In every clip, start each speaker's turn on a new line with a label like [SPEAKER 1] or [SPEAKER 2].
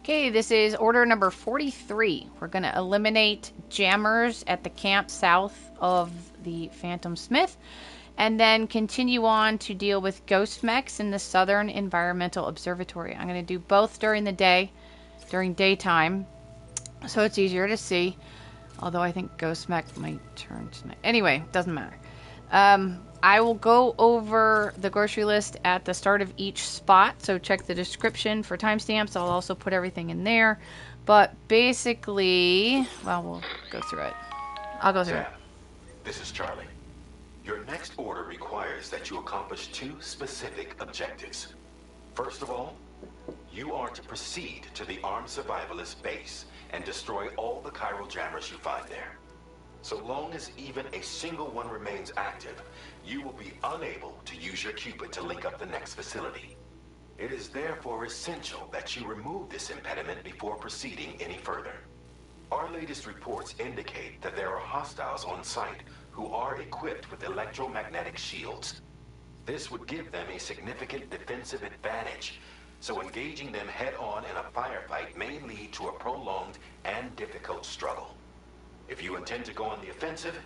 [SPEAKER 1] Okay, this is order number 43. We're going to eliminate jammers at the camp south of the Phantom Smith, and then continue on to deal with ghost mechs in the Southern Environmental Observatory. I'm going to do both during the day, during daytime, so it's easier to see. Although I think ghost mech might turn tonight. Anyway, doesn't matter. I will go over the grocery list at the start of each spot, so check the description for timestamps. I'll also put everything in there. But basically, well, we'll go through it. I'll go through it.
[SPEAKER 2] This is Charlie. Your next order requires that you accomplish 2 specific objectives. First of all, you are to proceed to the armed survivalist base and destroy all the chiral jammers you find there. So long as even a single one remains active, you will be unable to use your Cupid to link up the next facility. It is therefore essential that you remove this impediment before proceeding any further. Our latest reports indicate that there are hostiles on site who are equipped with electromagnetic shields. This would give them a significant defensive advantage, so engaging them head-on in a firefight may lead to a prolonged and difficult struggle. If you intend to go on the offensive,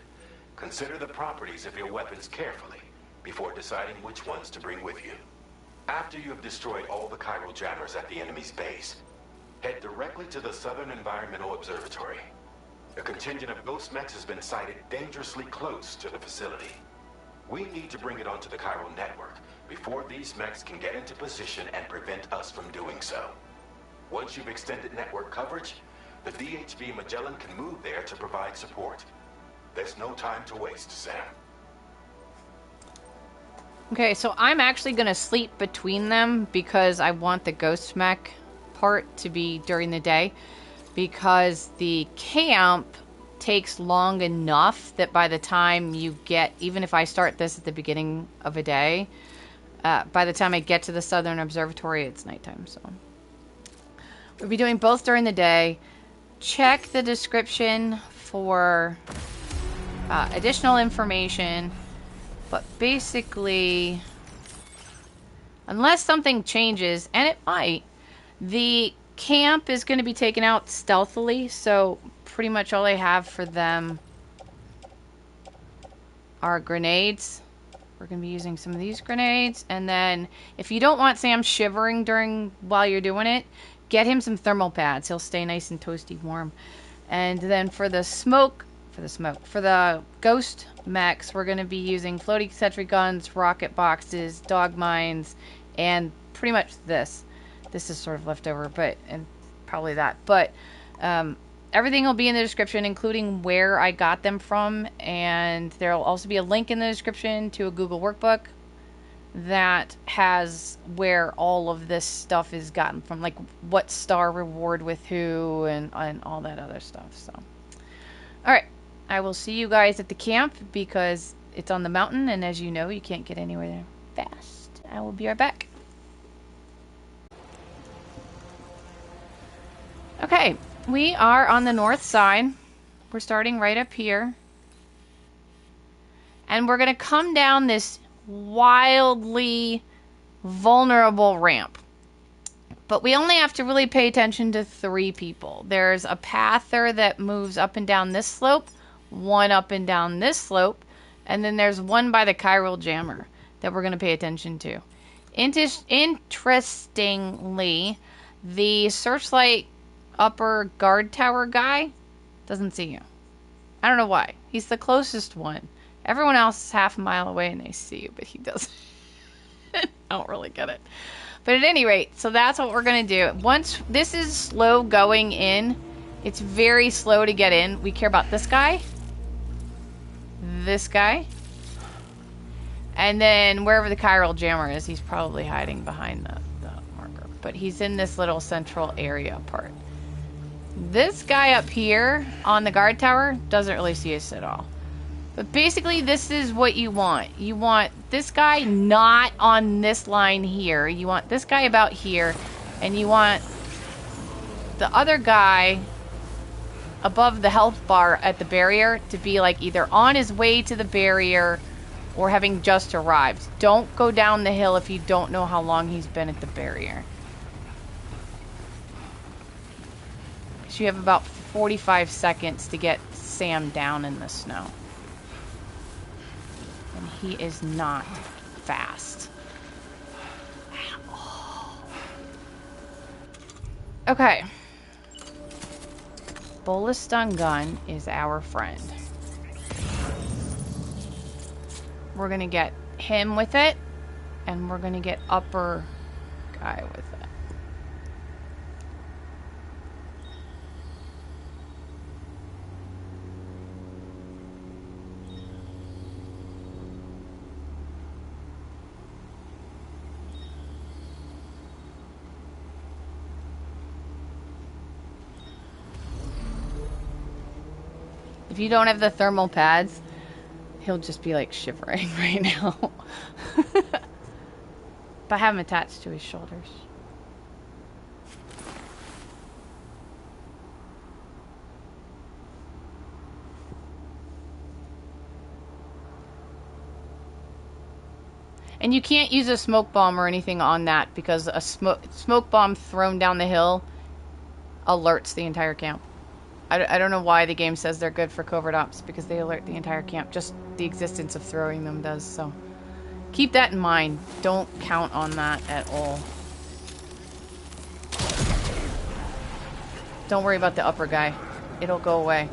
[SPEAKER 2] consider the properties of your weapons carefully before deciding which ones to bring with you. After you have destroyed all the chiral jammers at the enemy's base, head directly to the Southern Environmental Observatory. A contingent of ghost mechs has been sighted dangerously close to the facility. We need to bring it onto the chiral network before these mechs can get into position and prevent us from doing so. Once you've extended network coverage, the DHV Magellan can move there to provide support. There's no time to waste, Sam.
[SPEAKER 1] Okay, so I'm actually going to sleep between them because I want the ghost mech part to be during the day, because the camp takes long enough that by the time you get, even if I start this at the beginning of a day, by the time I get to the Southern Observatory, it's nighttime. So we'll be doing both during the day. Check the description for additional information, but basically, unless something changes, and it might, the camp is going to be taken out stealthily, so pretty much all I have for them are grenades. We're going to be using some of these grenades, and then if you don't want Sam shivering while you're doing it, get him some thermal pads. He'll stay nice and toasty warm. And then for the ghost mechs, we're going to be using floating sentry guns, rocket boxes, dog mines, and pretty much this. This is sort of leftover, and probably that. But everything will be in the description, including where I got them from. And there will also be a link in the description to a Google workbook that has where all of this stuff is gotten from, like what star reward with who and all that other stuff. So, all right, I will see you guys at the camp because it's on the mountain, and as you know, you can't get anywhere there fast. I will be right back. Okay, we are on the north side. We're starting right up here, and we're going to come down this wildly vulnerable ramp, but we only have to really pay attention to 3 people. There's a pather that moves up and down this slope, one up and down this slope, and then there's one by the chiral jammer that we're going to pay attention to. Interestingly, the searchlight upper guard tower guy doesn't see you. I don't know why. He's the closest one. Everyone else is half a mile away and they see you, but he doesn't. I don't really get it. But at any rate, so that's what we're going to do. Once this is slow going in, it's very slow to get in. We care about this guy, and then wherever the chiral jammer is, he's probably hiding behind the marker. But he's in this little central area part. This guy up here on the guard tower doesn't really see us at all. But basically, this is what you want. You want this guy not on this line here. You want this guy about here. And you want the other guy above the health bar at the barrier to be like either on his way to the barrier or having just arrived. Don't go down the hill if you don't know how long he's been at the barrier. you have about 45 seconds to get Sam down in the snow. And he is not fast. Okay. Bola Stun Gun is our friend. We're going to get him with it, and we're going to get upper guy with it. If you don't have the thermal pads, he'll just be like shivering right now. But I have him attached to his shoulders. And you can't use a smoke bomb or anything on that because a smoke bomb thrown down the hill alerts the entire camp. I don't know why the game says they're good for covert ops, because they alert the entire camp. Just the existence of throwing them does, so keep that in mind. Don't count on that at all. Don't worry about the upper guy. It'll go away.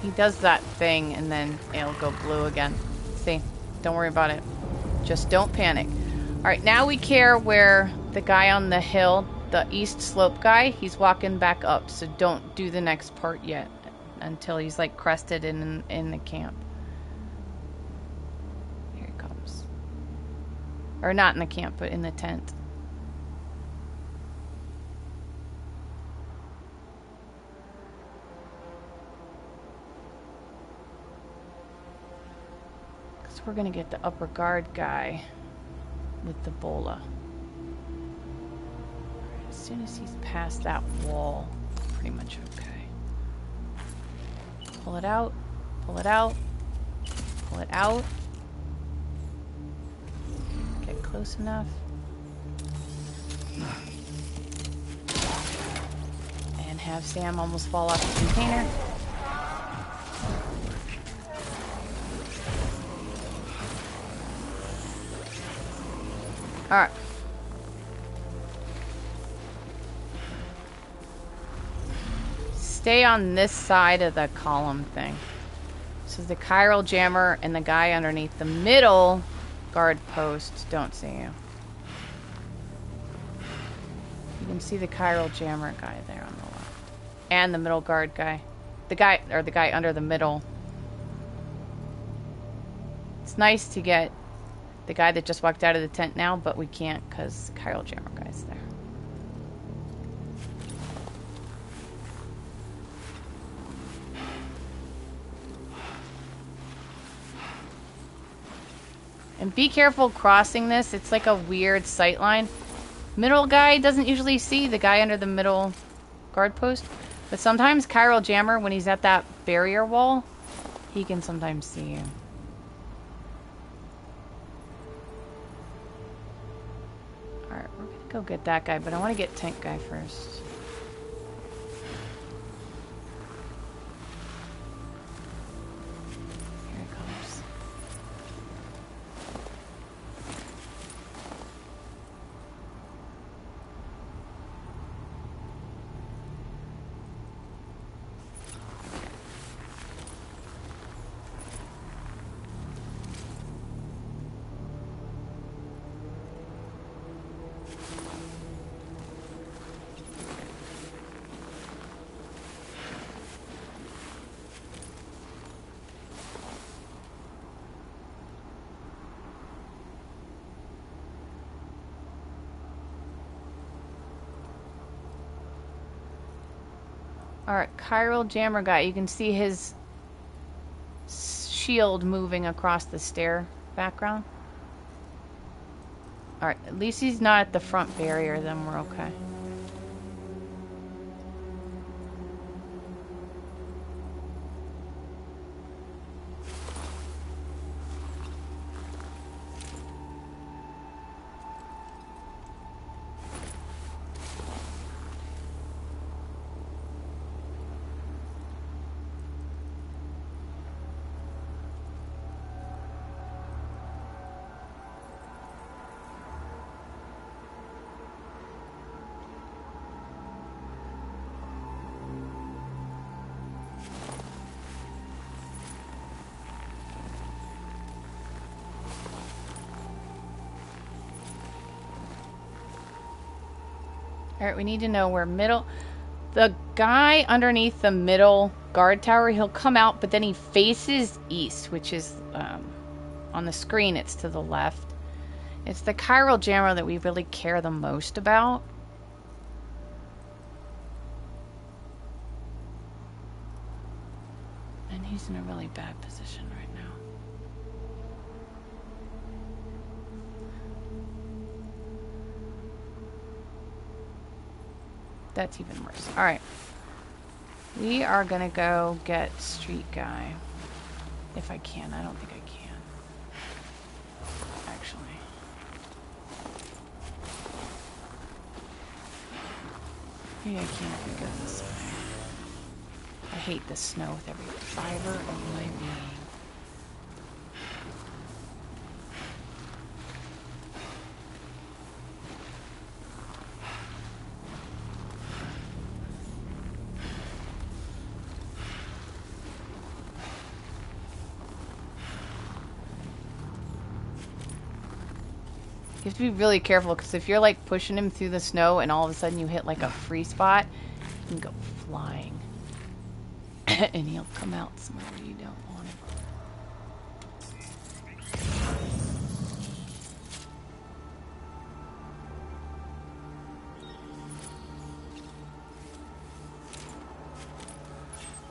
[SPEAKER 1] He does that thing and then it'll go blue again. See? Don't worry about it. Just don't panic. Alright, now we care where the guy on the hill, the east slope guy, he's walking back up, so don't do the next part yet until he's like crested in the camp. Here he comes. Or not in the camp, but in the tent. Because we're gonna get the upper guard guy with the Bola. As soon as he's past that wall, pretty much okay. Pull it out, pull it out, pull it out. Get close enough. And have Sam almost fall off the container. Alright. Stay on this side of the column thing. So the chiral jammer and the guy underneath the middle guard post don't see you. You can see the chiral jammer guy there on the left. And the middle guard guy. The guy under the middle. It's nice to get the guy that just walked out of the tent now, but we can't because chiral jammer guy's there. And be careful crossing this. It's like a weird sight line. Middle guy doesn't usually see the guy under the middle guard post. But sometimes chiral jammer, when he's at that barrier wall, he can sometimes see you. Alright, we're gonna go get that guy, but I want to get tank guy first. Here it comes. Alright, chiral jammer guy. You can see his shield moving across the stair background. Alright, at least he's not at the front barrier, then we're okay. Alright, we need to know where middle... The guy underneath the middle guard tower, he'll come out, but then he faces east, which is, on the screen, it's to the left. It's the chiral jammer that we really care the most about. And he's in a really bad position right now. That's even worse. Alright. We are gonna go get street guy. If I can. I don't think I can. Actually. Maybe I can if we go this way. I hate the snow with every fiber of my being. You have to be really careful, because if you're like pushing him through the snow and all of a sudden you hit like a free spot, you can go flying. And he'll come out somewhere where you don't want him.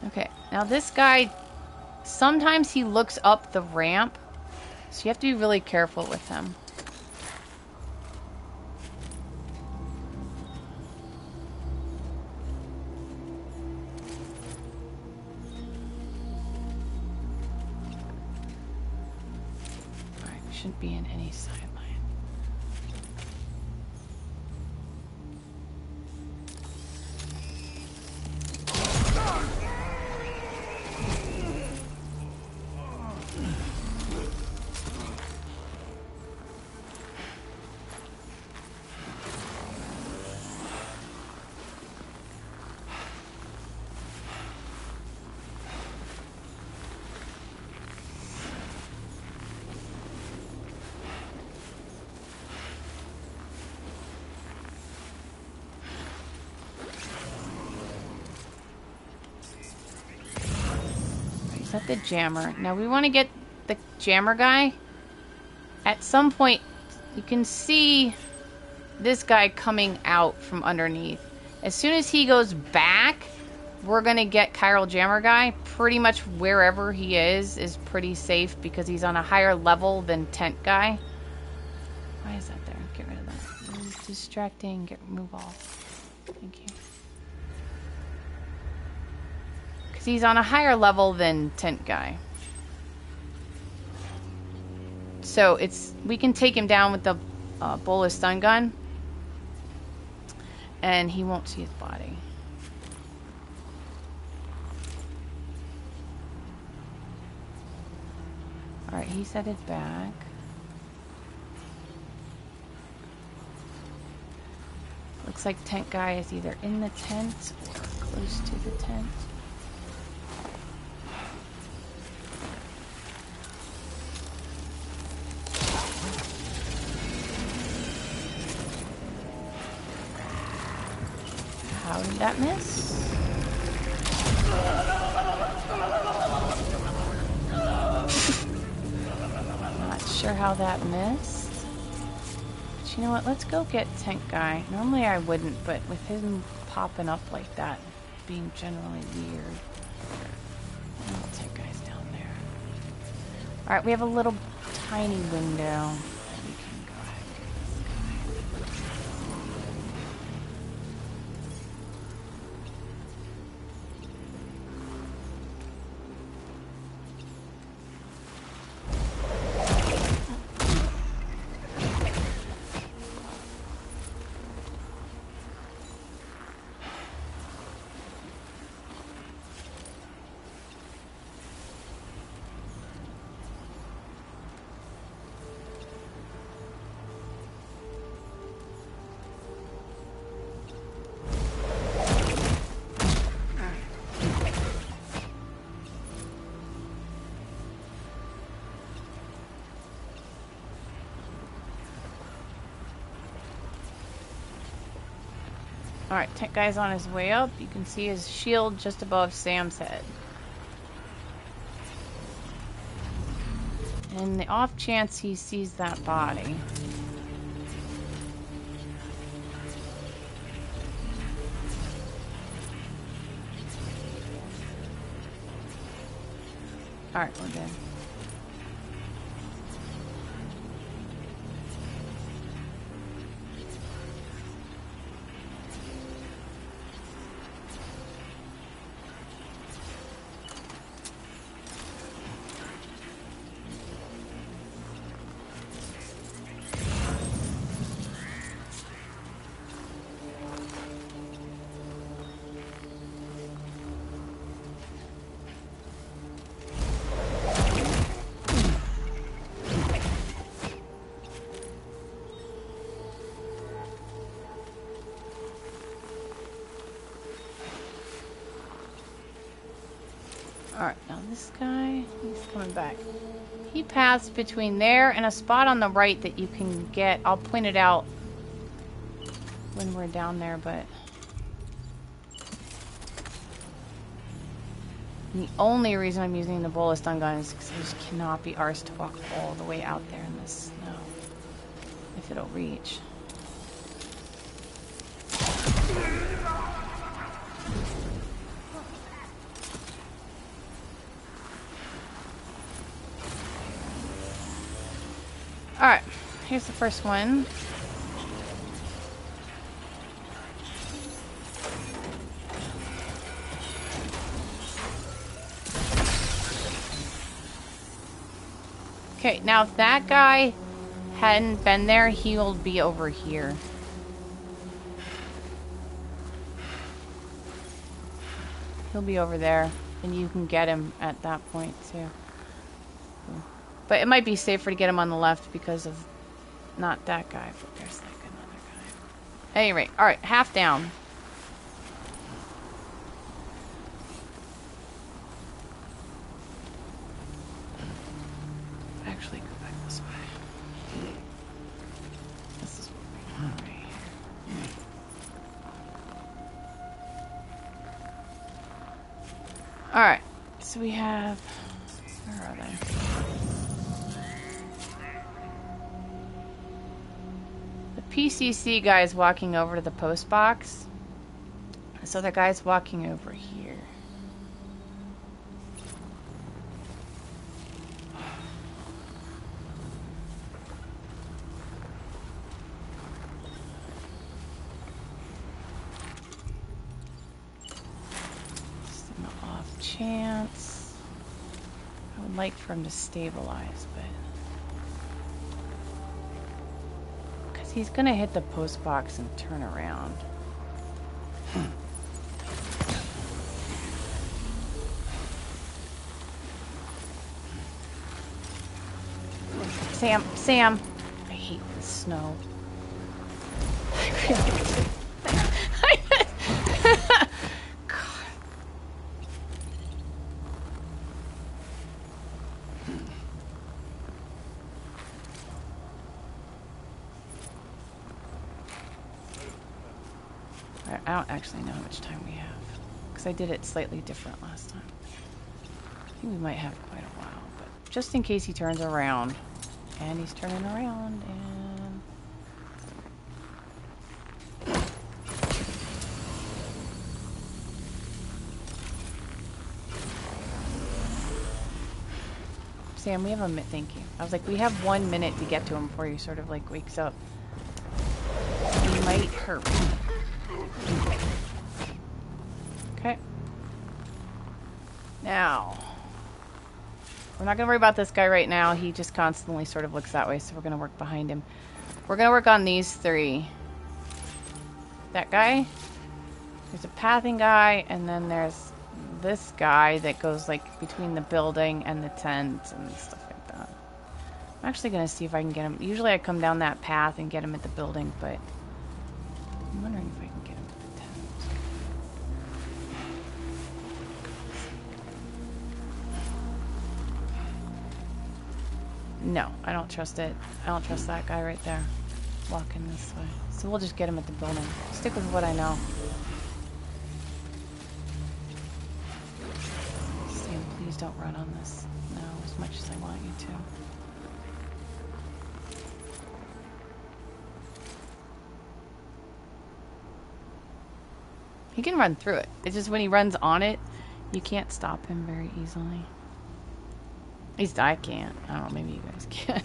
[SPEAKER 1] Okay, now this guy, sometimes he looks up the ramp, so you have to be really careful with him. Shouldn't be in any sideline. Is that the jammer? Now we want to get the jammer guy. At some point, you can see this guy coming out from underneath. As soon as he goes back, we're going to get chiral jammer guy. Pretty much wherever he is pretty safe because he's on a higher level than tent guy. Why is that there? Get rid of that. It's distracting. Move off. Thank you. Because he's on a higher level than tent guy. So we can take him down with the Bola Stun Gun. And he won't see his body. Alright, he's headed back. Looks like tent guy is either in the tent or close to the tent. How did that miss? Not sure how that missed. But you know what? Let's go get tank guy. Normally I wouldn't, but with him popping up like that, being generally weird. Oh, tank guy's down there. Alright, we have a little tiny window. We can go ahead and get this guy. Alright, tech guy's on his way up. You can see his shield just above Sam's head. And the off chance he sees that body. Alright, we're good. Alright, now this guy, he's coming back. He passed between there and a spot on the right that you can get. I'll point it out when we're down there, but... the only reason I'm using the Bola Stun Gun is because I just cannot be arsed to walk all the way out there in the snow. If it'll reach. Alright, here's the first one. Okay, now if that guy hadn't been there, he'll be over here. He'll be over there, and you can get him at that point too. But it might be safer to get him on the left because of not that guy, but there's like another guy. At any rate, alright, half down. Actually, go back this way. This is what we want right here. Alright, so we have... where are they? PCC guy's walking over to the post box. So the guy's walking over here. Just an off chance. I would like for him to stabilize, but... he's gonna hit the post box and turn around. Sam, I hate the snow. I don't actually know how much time we have, because I did it slightly different last time. I think we might have quite a while, but just in case he turns around. And he's turning around, and... Sam, we have a minute, thank you. I was like, we have 1 minute to get to him before he sort of like wakes up. He might hurt me. Okay. Now, we're not going to worry about this guy right now. He just constantly sort of looks that way, so we're going to work behind him. We're going to work on these three. That guy. There's a pathing guy, and then there's this guy that goes like between the building and the tent and stuff like that. I'm actually going to see if I can get him. Usually I come down that path and get him at the building, but I'm wondering if I can get him at the tent. No, I don't trust it. I don't trust that guy right there. walking this way. So we'll just get him at the building. Stick with what I know. Sam, please don't run on this. No, as much as I want you to. He can run through it. It's just when he runs on it, you can't stop him very easily. At least I can't. I don't know, maybe you guys can.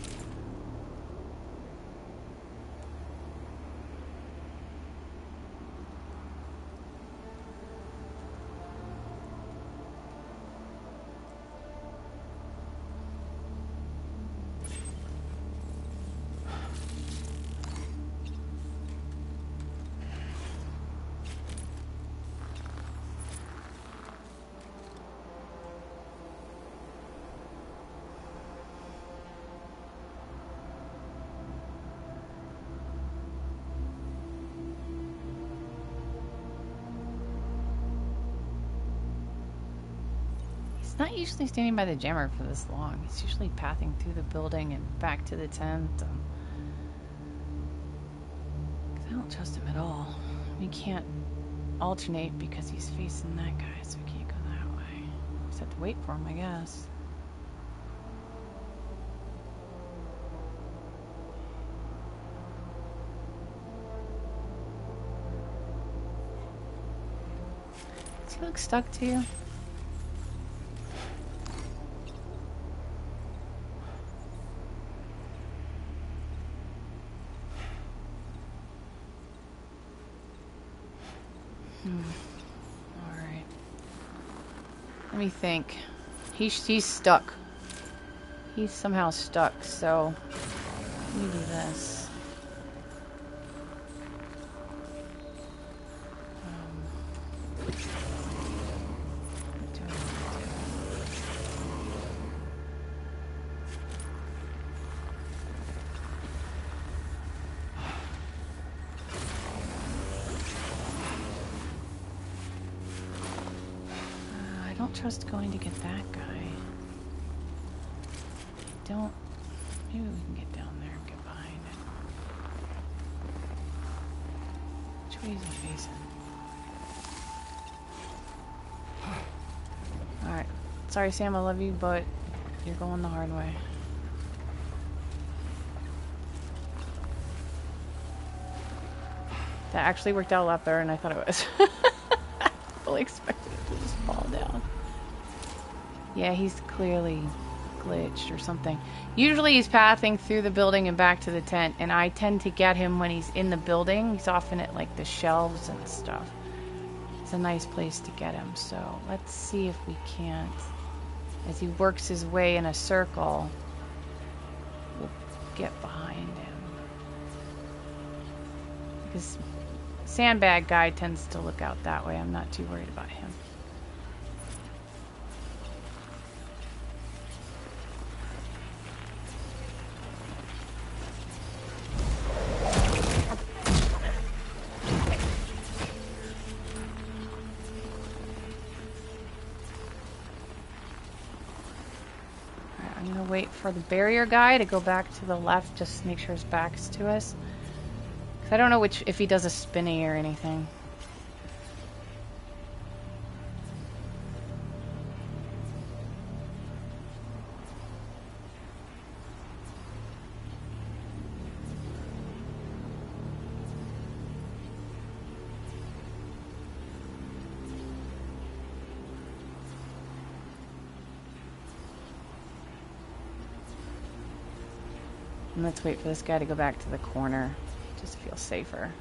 [SPEAKER 1] He's not usually standing by the jammer for this long. He's usually pathing through the building and back to the tent. 'Cause I don't trust him at all. We can't alternate because he's facing that guy, so we can't go that way. Just have to wait for him, I guess. Does he look stuck to you? Alright. Let me think. He's stuck. He's somehow stuck, so let me do this. Trust going to get that guy. Don't. Maybe we can get down there and get behind it. Which way is he facing? Alright. Sorry, Sam, I love you, but you're going the hard way. That actually worked out a lot better than I thought it was. I fully expected it to just fall down. Yeah, he's clearly glitched or something. Usually he's pathing through the building and back to the tent, and I tend to get him when he's in the building. He's often at like the shelves and stuff. It's a nice place to get him, so let's see if we can't. As he works his way in a circle, we'll get behind him. Because sandbag guy tends to look out that way. I'm not too worried about him. Wait for the barrier guy to go back to the left, just make sure his back's to us. 'Cause I don't know if he does a spinny or anything. And let's wait for this guy to go back to the corner, just to feel safer.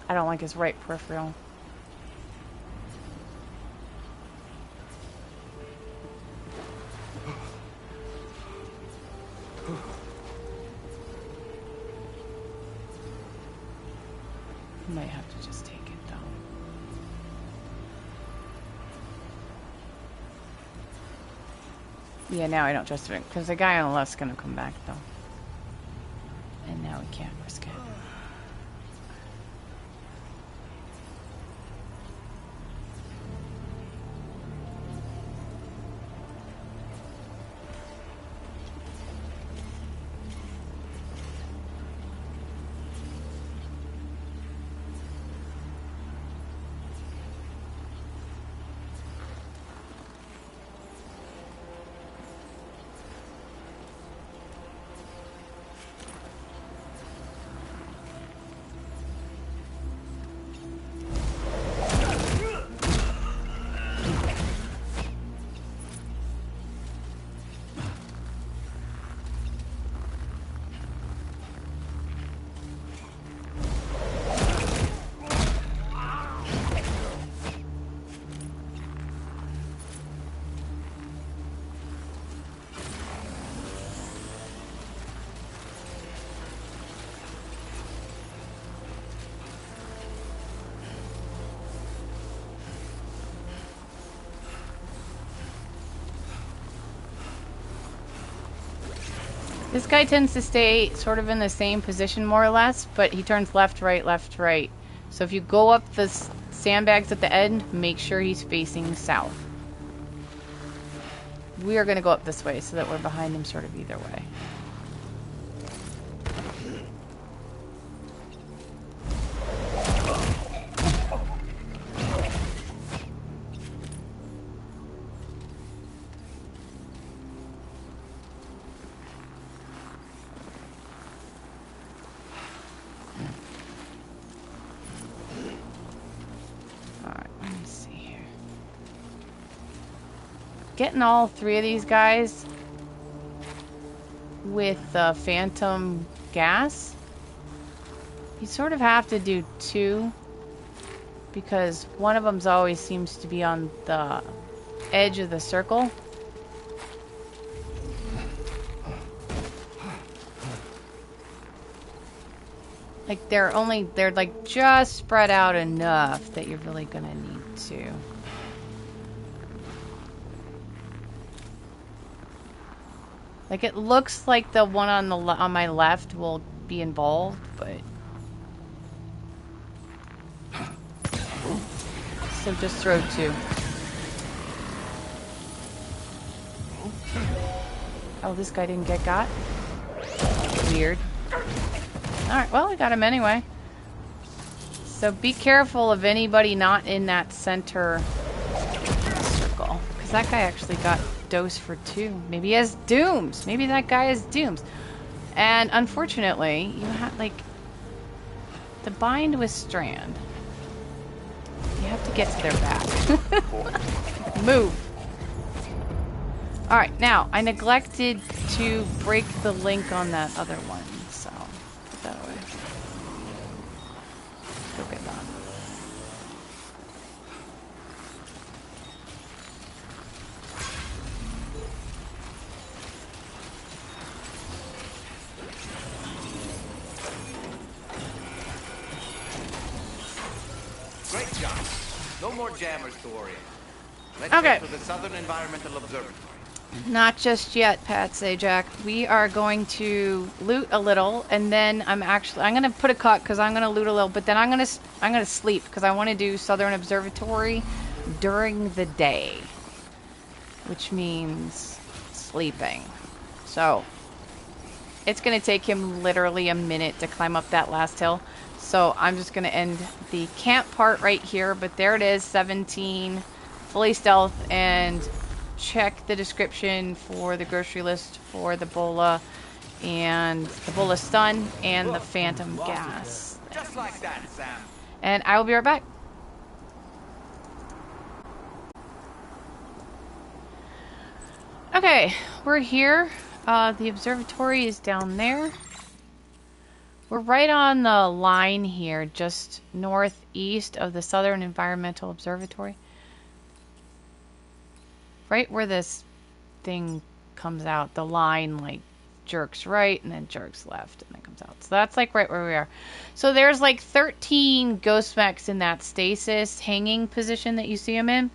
[SPEAKER 1] I don't like his right peripheral. Might have to just take it though. Yeah, now I don't trust it, because the guy on the left's gonna come back, though. And now we can't risk it. This guy tends to stay sort of in the same position more or less, but he turns left, right, left, right. So if you go up the sandbags at the end, make sure he's facing south. We are going to go up this way so that we're behind him sort of either way. Getting all three of these guys with phantom gas, you sort of have to do two because one of them's always seems to be on the edge of the circle. Like they're like just spread out enough that you're really gonna need to. Like it looks like the one on my left will be involved, but so just throw two. Oh, this guy didn't get got. Weird. All right, well we got him anyway. So be careful of anybody not in that center circle, because that guy actually got dose for two. Maybe he has dooms. Maybe that guy has dooms. And unfortunately, you have like to bind with Strand. You have to get to their back. Move. All right, now I neglected to break the link on that other one, so put that away. Go get that.
[SPEAKER 3] Great job. No more jammers to worry about. Let's
[SPEAKER 1] Okay.
[SPEAKER 3] get to the Southern Environmental Observatory.
[SPEAKER 1] Not just yet, Pat Sajak. We are going to loot a little, and then I'm gonna put a cut because I'm gonna loot a little, but then I'm gonna sleep because I want to do Southern Observatory during the day, which means sleeping. So it's gonna take him literally a minute to climb up that last hill. So I'm just gonna end the camp part right here, but there it is, 17, fully stealth, and check the description for the grocery list for the Bola and the Bola Stun and the Phantom Gas.
[SPEAKER 3] Just like that, Sam.
[SPEAKER 1] And I will be right back. Okay, we're here. The observatory is down there. We're right on the line here, just northeast of the Southern Environmental Observatory. Right where this thing comes out, the line like jerks right and then jerks left and then comes out. So that's like right where we are. So there's like 13 ghost mechs in that stasis hanging position that you see them in.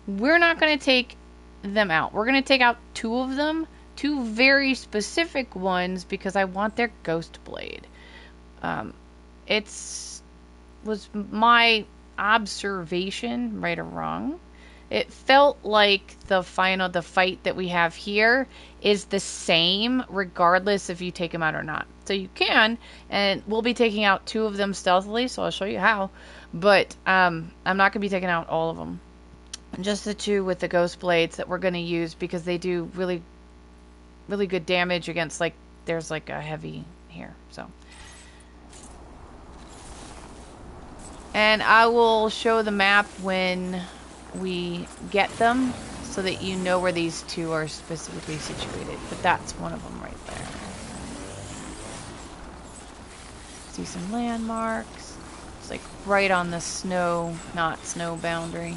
[SPEAKER 1] We're not going to take them out. We're going to take out two of them, two very specific ones, because I want their ghost blade. Was my observation, right or wrong, it felt like the fight that we have here is the same regardless if you take them out or not. So you can, and we'll be taking out two of them stealthily, so I'll show you how. But I'm not going to be taking out all of them. Just the two with the ghost blades that we're going to use because they do really, really good damage against, like, there's like a heavy here. So. And I will show the map when we get them so that you know where these two are specifically situated. But that's one of them right there. See some landmarks. It's like right on the snow, not snow boundary.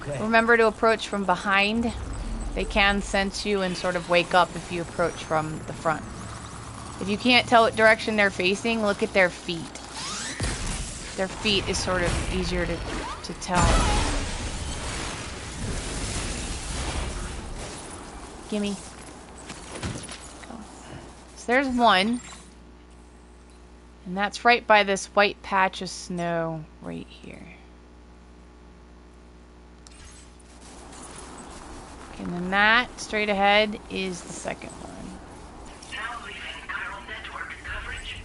[SPEAKER 3] Okay.
[SPEAKER 1] Remember to approach from behind. They can sense you and sort of wake up if you approach from the front. If you can't tell what direction they're facing, look at their feet. Their feet is sort of easier to tell. Gimme. Go. So there's one. And that's right by this white patch of snow right here. Okay, and then that straight ahead is the second one.
[SPEAKER 4] Now leaving chiral network coverage.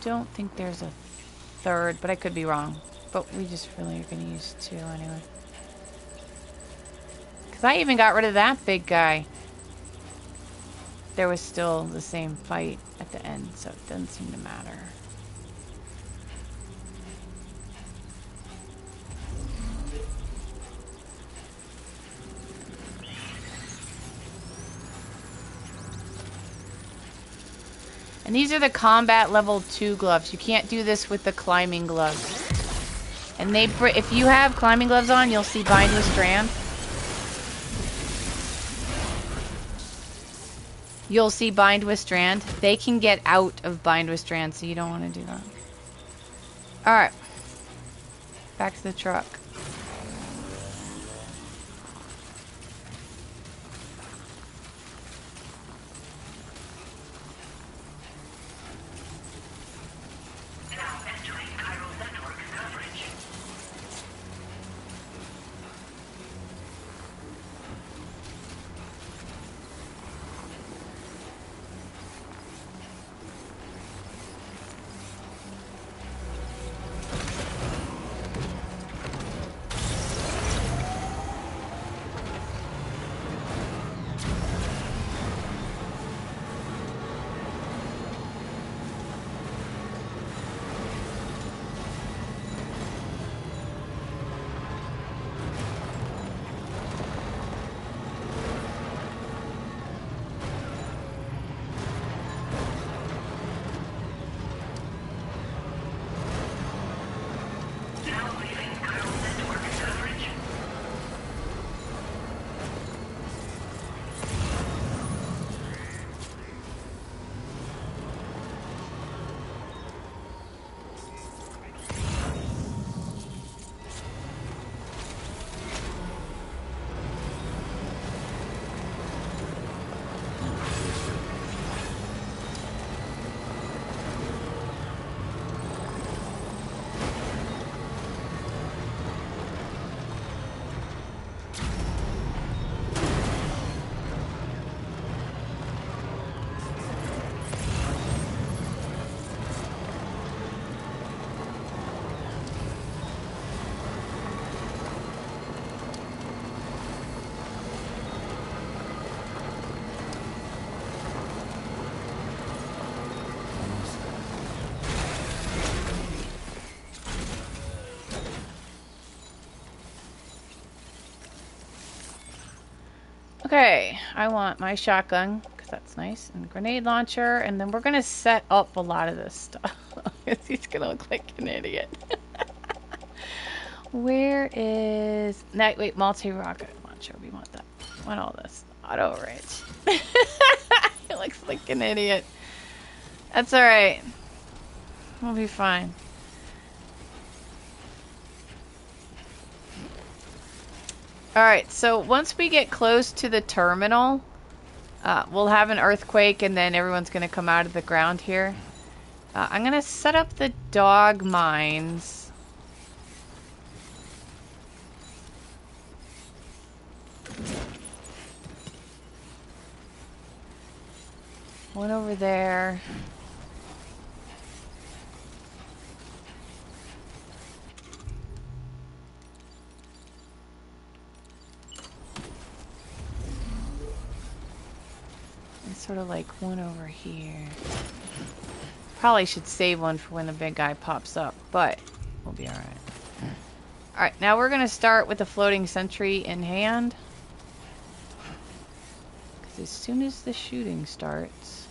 [SPEAKER 1] Don't think there's a third, but I could be wrong. But we just really are going to use two anyway. Because I even got rid of that big guy. There was still the same fight at the end, so it doesn't seem to matter. And these are the combat level 2 gloves. You can't do this with the climbing gloves. And they, if you have climbing gloves on, you'll see bind with strand. You'll see bind with strand. They can get out of bind with strand, so you don't want to do that. Alright. Back to the truck.
[SPEAKER 4] Now entering chiral network coverage.
[SPEAKER 1] Okay, I want my shotgun, because that's nice, and grenade launcher, and then we're going to set up a lot of this stuff. He's going to look like an idiot. Where is... No, wait, multi-rocket launcher. We want that. We want all this. Auto rich. He looks like an idiot. That's alright. We'll be fine. Alright, so once we get close to the terminal, we'll have an earthquake and then everyone's going to come out of the ground here. I'm going to set up the dog mines. One over there. Sort of like one over here. Probably should save one for when the big guy pops up, but we'll be alright. Alright, now we're going to start with the floating sentry in hand. Because as soon as the shooting starts...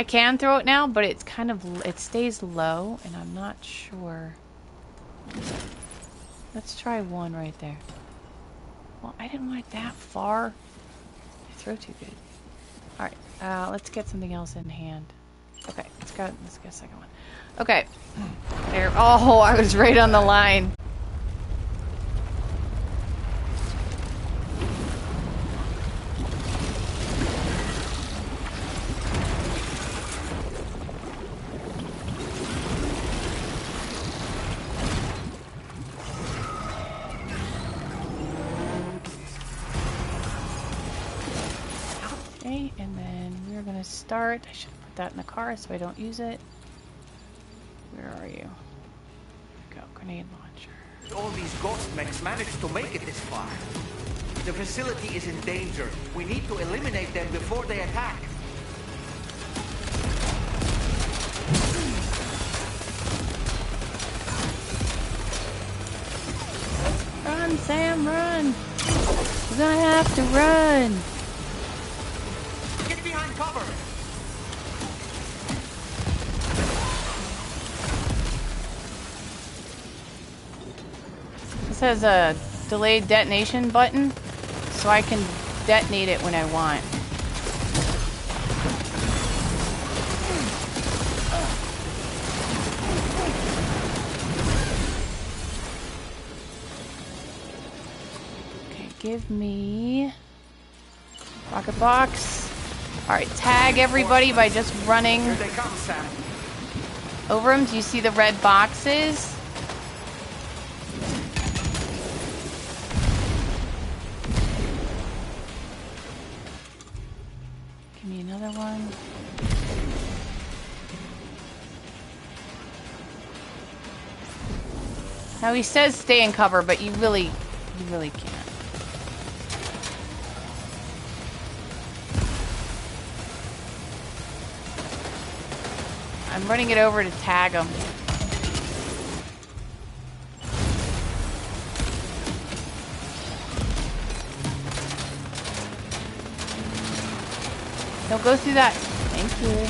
[SPEAKER 1] I can throw it now, but it's kind of, it stays low, and I'm not sure. Let's try one right there. Well, I didn't want it that far. I throw too good. Alright, let's get something else in hand. Okay, let's get a second one. Okay. There. Oh, I was right on the line. Okay, and then we're gonna start. I should put that in the car so I don't use it. Where are you? Go, grenade launcher.
[SPEAKER 3] All these ghost mechs managed to make it this far. The facility is in danger. We need to eliminate them before they attack.
[SPEAKER 1] Run, Sam, run! We're gonna have to run!
[SPEAKER 3] Get behind cover!
[SPEAKER 1] This has a delayed detonation button, so I can detonate it when I want. Okay, give me rocket box. Alright, tag everybody by just running
[SPEAKER 3] Here they come, Sam.
[SPEAKER 1] over them. Do you see the red boxes? Give me another one. Now he says stay in cover, but you really can't. I'm running it over to tag him. Don't go through that. Thank you.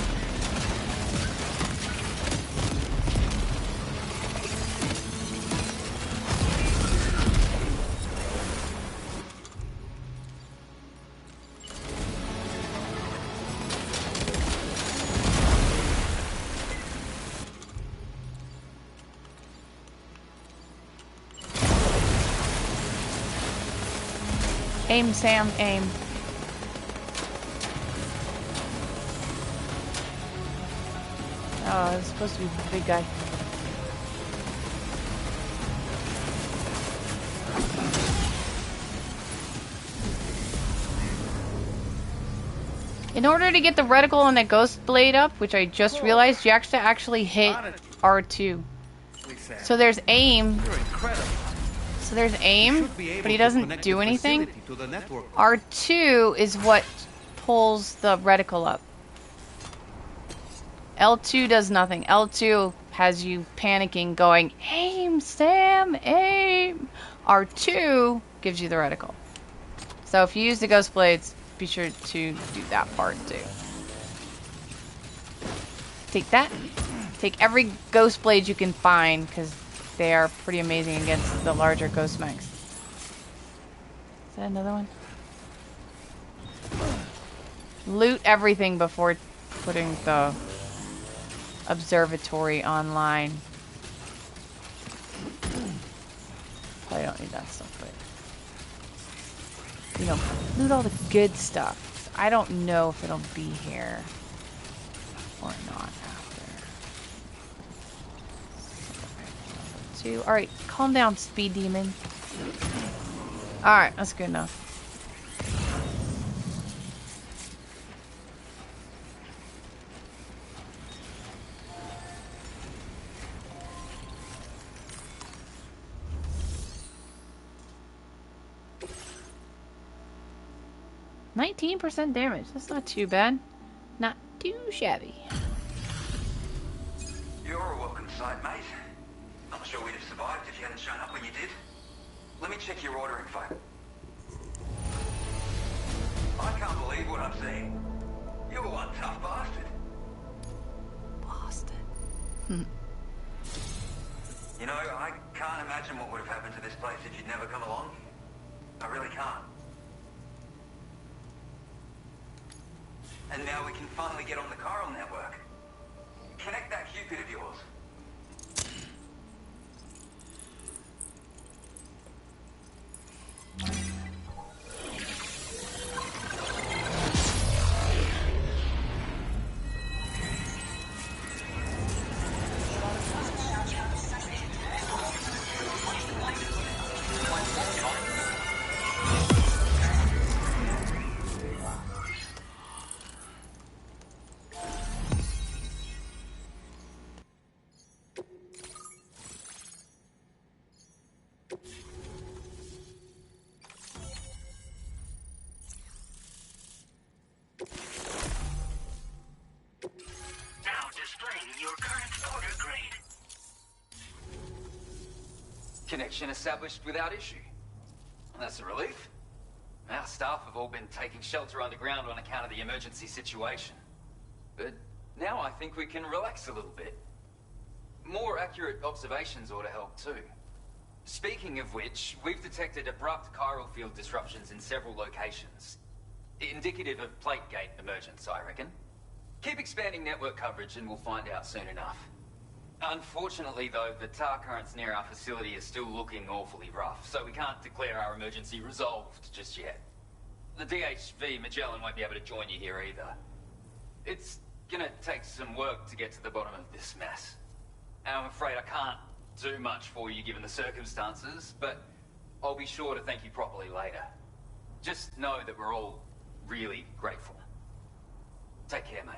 [SPEAKER 1] Aim, Sam, aim. Oh, it's supposed to be the big guy. In order to get the reticle on that ghost blade up, which I just realized, you actually hit R2. So there's aim.
[SPEAKER 3] You're incredible.
[SPEAKER 1] So there's aim, but he doesn't do anything. R2 is what pulls the reticle up. L2 does nothing. L2 has you panicking, going, aim, Sam, aim. R2 gives you the reticle. So if you use the ghost blades, be sure to do that part too. Take that. Take every ghost blade you can find, because they are pretty amazing against the larger ghost mechs. Is that another one? Loot everything before putting the Observatory online. Probably don't need that stuff, but you know, loot all the good stuff. I don't know if it'll be here or not after. Alright, calm down, speed demon. Alright, that's good enough. %, damage. That's not too bad. Not too shabby.
[SPEAKER 5] You're a welcome sight, mate. Not sure we'd have survived if you hadn't shown up when you did. Let me check your order info. I can't believe what I'm seeing. You're one tough bastard. You know, I can't imagine what would have happened to this place if you'd never come along. I really can't. And now we can finally get on the chiral network. Connect that Cupid of yours.
[SPEAKER 6] Connection established without issue. Well, that's a relief. Our staff have all been taking shelter underground on account of the emergency situation. But now I think we can relax a little bit. More accurate observations ought to help too. Speaking of which, we've detected abrupt chiral field disruptions in several locations. Indicative of plate gate emergence, I reckon. Keep expanding network coverage and we'll find out soon enough. Unfortunately, though, the tar currents near our facility are still looking awfully rough, so we can't declare our emergency resolved just yet. The DHV Magellan won't be able to join you here either. It's gonna take some work to get to the bottom of this mess. And I'm afraid I can't do much for you given the circumstances, but I'll be sure to thank you properly later. Just know that we're all really grateful. Take care, mate.